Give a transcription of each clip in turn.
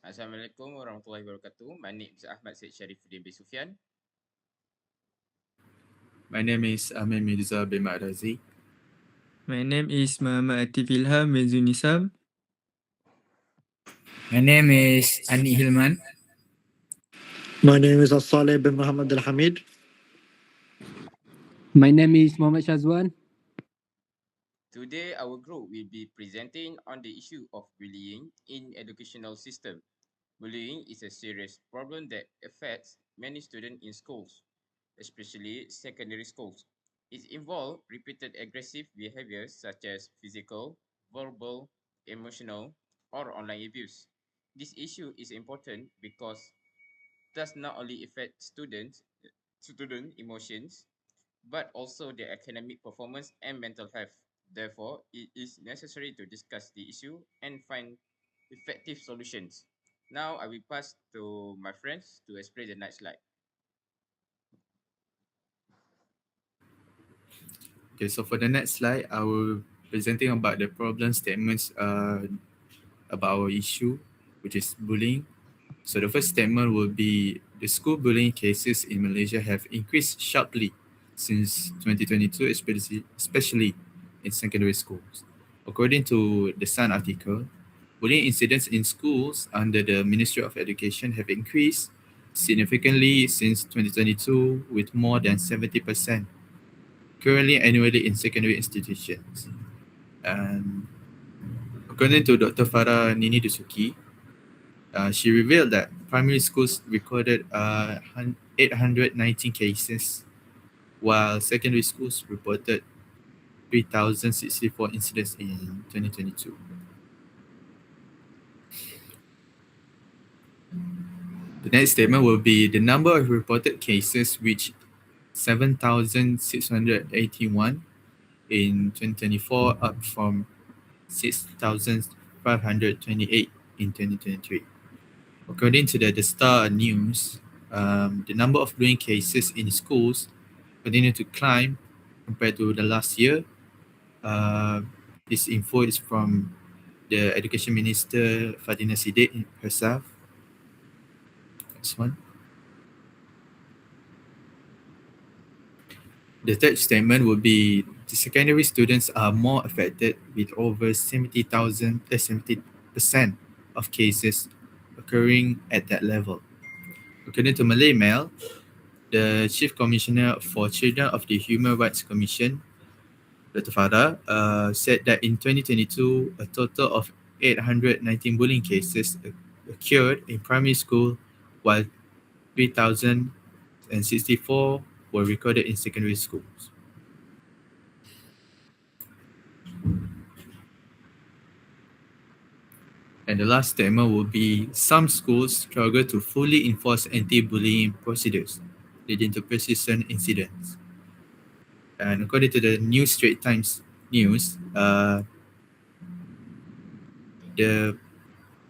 Assalamualaikum warahmatullahi wabarakatuh. My name is Ahmad Syed Sharifuddin bin Sufyan. My name is Amin Mirza bin Ma'razi. My name is Muhammad Atif Ilham bin Zunisam. My name is Ani Hilman. My name is Saleh bin Muhammad Al Hamid. My name is Muhammad Shazwan. Today, our group will be presenting on the issue of bullying in educational system. Bullying is a serious problem that affects many students in schools, especially secondary schools. It involves repeated aggressive behaviors such as physical, verbal, emotional, or online abuse. This issue is important because does not only affect student emotions, but also their academic performance and mental health. Therefore, it is necessary to discuss the issue and find effective solutions. Now, I will pass to my friends to explain the next slide. Okay, so for the next slide, I will presenting about the problem statements about our issue, which is bullying. So the first statement will be the school bullying cases in Malaysia have increased sharply since 2022, especially in secondary schools. According to the Sun article, bullying incidents in schools under the Ministry of Education have increased significantly since 2022 with more than 70% currently annually in secondary institutions. And according to Dr. Farah Nini Dusuki, she revealed that primary schools recorded 819 cases, while secondary schools reported 3,064 incidents in 2022. The next statement will be the number of reported cases reached 7,681 in 2024, up from 6,528 in 2023. According to the Star News, the number of bullying cases in schools continue to climb compared to the last year. This info is from the Education Minister Fadina Siddiq herself. Next one. The third statement will be the secondary students are more affected with over 70% of cases occurring at that level. According to Malay Mail, the Chief Commissioner for Children of the Human Rights Commission, Dr. Farah, said that in 2022, a total of 819 bullying cases occurred in primary school, while 3,064 were recorded in secondary schools. And the last statement will be some schools struggle to fully enforce anti-bullying procedures, leading to persistent incidents. And according to the New Straits Times news, the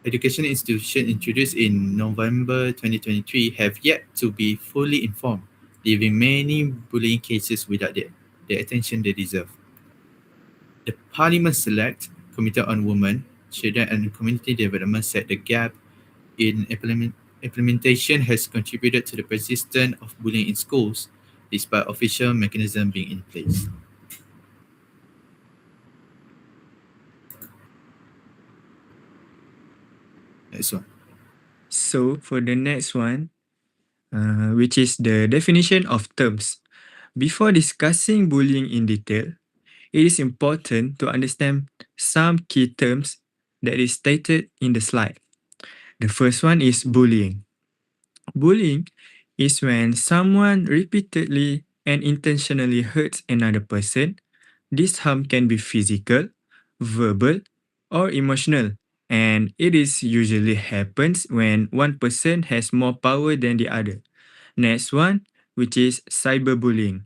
education institution introduced in November 2023 have yet to be fully informed, leaving many bullying cases without the attention they deserve. The Parliament Select Committee on Women, Children and Community Development said the gap in implementation has contributed to the persistence of bullying in schools, despite official mechanism being in place. Next one. So for the next one, which is the definition of terms. Before discussing bullying in detail, it is important to understand some key terms that is stated in the slide. The first one is bullying. Bullying is when someone repeatedly and intentionally hurts another person. This harm can be physical, verbal, or emotional, and it is usually happens when one person has more power than the other. Next one, which is cyberbullying.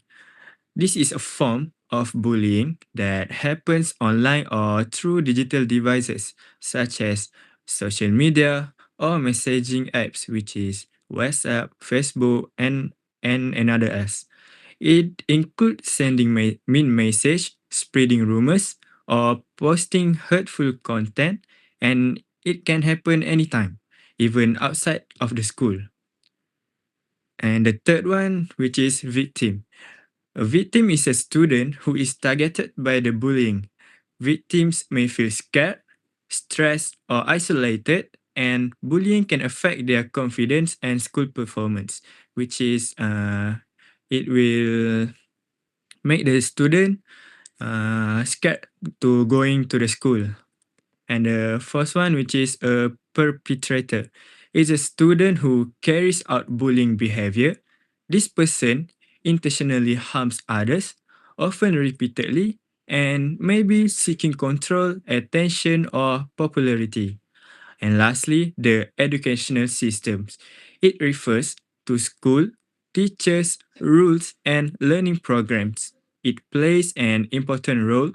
This is a form of bullying that happens online or through digital devices such as social media or messaging apps, which is WhatsApp, Facebook, and another apps. It includes sending mean message, spreading rumors, or posting hurtful content, and it can happen anytime. even outside of the school. And the third one, which is victim. A victim is a student who is targeted by the bullying. Victims may feel scared, stressed, or isolated, and bullying can affect their confidence and school performance, which is it will make the student scared to going to the school. And the first one, which is a perpetrator, is a student who carries out bullying behavior. This person intentionally harms others, often repeatedly, and maybe seeking control, attention, or popularity. And lastly, the educational systems. It refers to school, teachers, rules, and learning programs. It plays an important role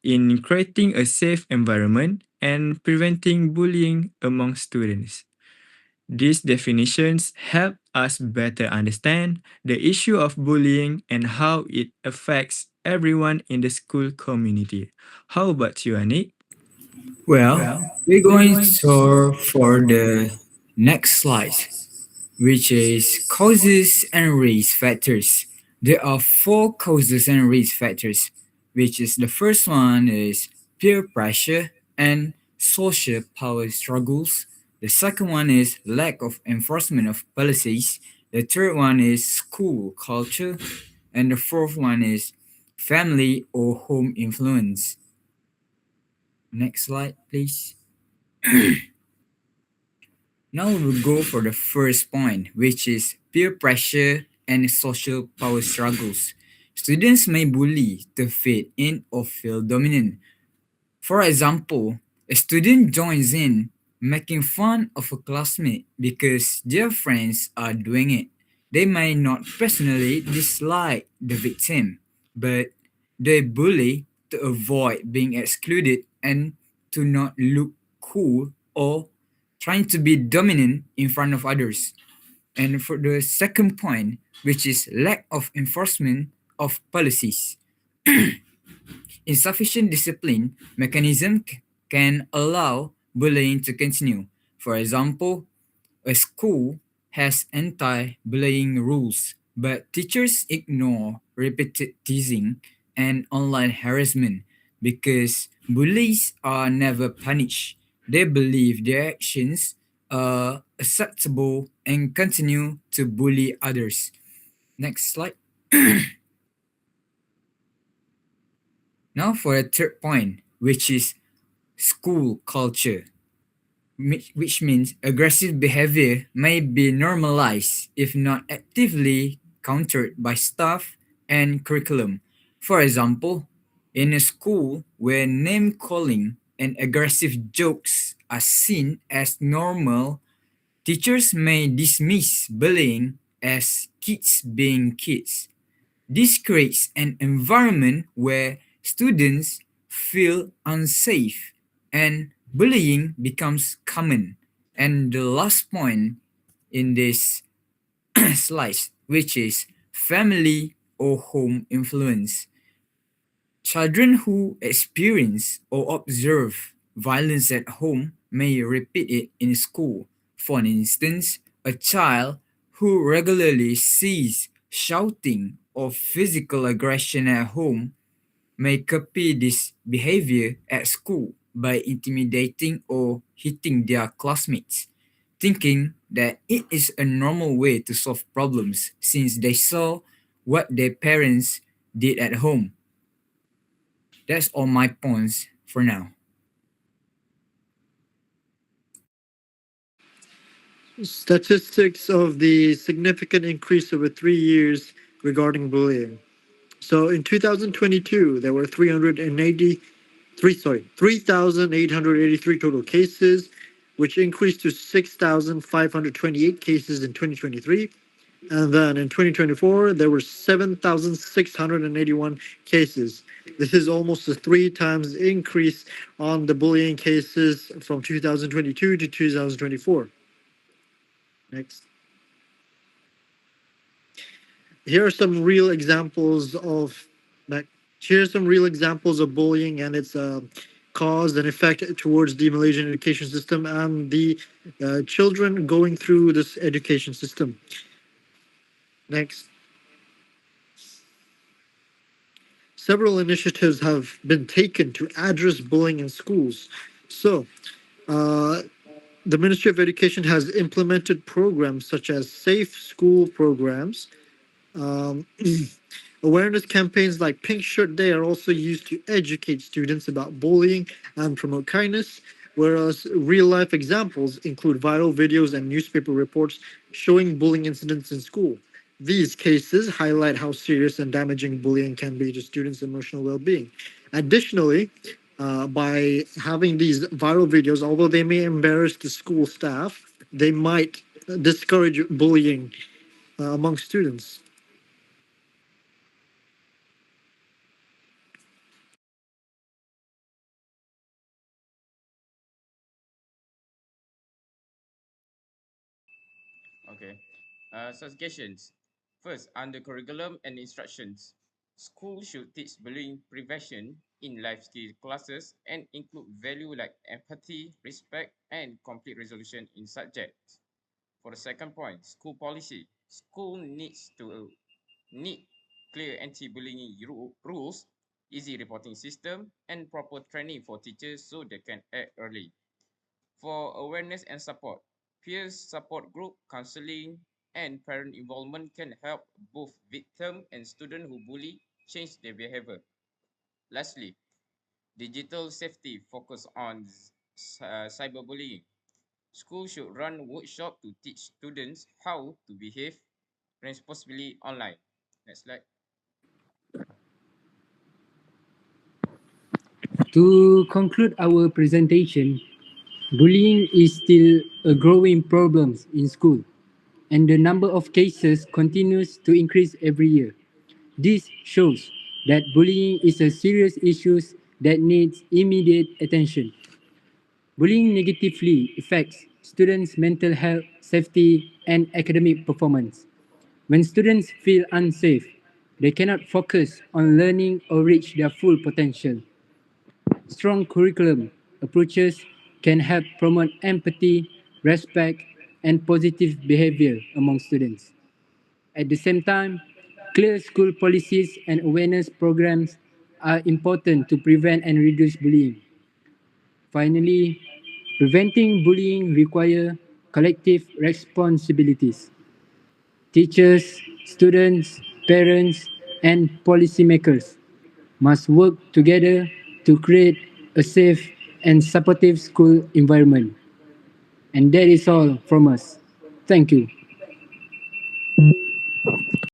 in creating a safe environment and preventing bullying among students. These definitions help us better understand the issue of bullying and how it affects everyone in the school community. How about you, Anik? Well, we're going to for the next slide, which is causes and risk factors. There are four causes and risk factors, which is the first one is peer pressure and social power struggles. The second one is lack of enforcement of policies. The third one is school culture. And the fourth one is family or home influence. Next slide, please. Now we will go for the first point, which is peer pressure and social power struggles. Students may bully to fit in or feel dominant. For example, a student joins in making fun of a classmate because their friends are doing it. They may not personally dislike the victim, but they bully to avoid being excluded and to not look cool or trying to be dominant in front of others. And for the second point, which is lack of enforcement of policies. Insufficient discipline mechanism can allow bullying to continue. For example, a school has anti-bullying rules, but teachers ignore repeated teasing and online harassment because bullies are never punished. They believe their actions are acceptable and continue to bully others. Next slide. Now for the third point, which is school culture, which means aggressive behavior may be normalized if not actively countered by staff and curriculum. For example, in a school where name calling and aggressive jokes are seen as normal, teachers may dismiss bullying as kids being kids. This creates an environment where students feel unsafe and bullying becomes common. And the last point in this slide, which is family or home influence. Children who experience or observe violence at home may repeat it in school. For instance, a child who regularly sees shouting or physical aggression at home may copy this behavior at school by intimidating or hitting their classmates, thinking that it is a normal way to solve problems since they saw what their parents did at home. That's all my points for now. Statistics of the significant increase over 3 years regarding bullying. So in 2022, there were 3,883 total cases, which increased to 6,528 cases in 2023. And then in 2024, there were 7,681 cases. This is almost a 3 times increase on the bullying cases from 2022 to 2024. Next. Here are some real examples of like, here's some real examples of bullying and its cause and effect towards the Malaysian education system and the children going through this education system. Next. Several initiatives have been taken to address bullying in schools. So, uh, the Ministry of Education has implemented programs such as safe school programs. Um, Awareness campaigns like Pink Shirt Day are also used to educate students about bullying and promote kindness, whereas real life examples include viral videos and newspaper reports showing bullying incidents in school. These cases highlight how serious and damaging bullying can be to students' emotional well being. Additionally, by having these viral videos, although they may embarrass the school staff, they might discourage bullying among students. Okay. Suggestions. First, under curriculum and instructions, school should teach bullying prevention in life skill classes and include value like empathy, respect, and conflict resolution in subjects. For the second point, school policy. School needs to need clear anti-bullying rules, easy reporting system, and proper training for teachers so they can act early. For awareness and support, peer support group, counseling, and parent involvement can help both victim and student who bully change their behavior. Lastly, digital safety focus on cyberbullying. Schools should run workshop to teach students how to behave responsibly online. Next slide. To conclude our presentation, bullying is still a growing problem in school, and the number of cases continues to increase every year. This shows that bullying is a serious issue that needs immediate attention. Bullying negatively affects students' mental health, safety, and academic performance. When students feel unsafe, they cannot focus on learning or reach their full potential. Strong curriculum approaches can help promote empathy, respect, and positive behavior among students. At the same time, clear school policies and awareness programs are important to prevent and reduce bullying. Finally, preventing bullying requires collective responsibilities. Teachers, students, parents, and policymakers must work together to create a safe and supportive school environment. And that is all from us. Thank you.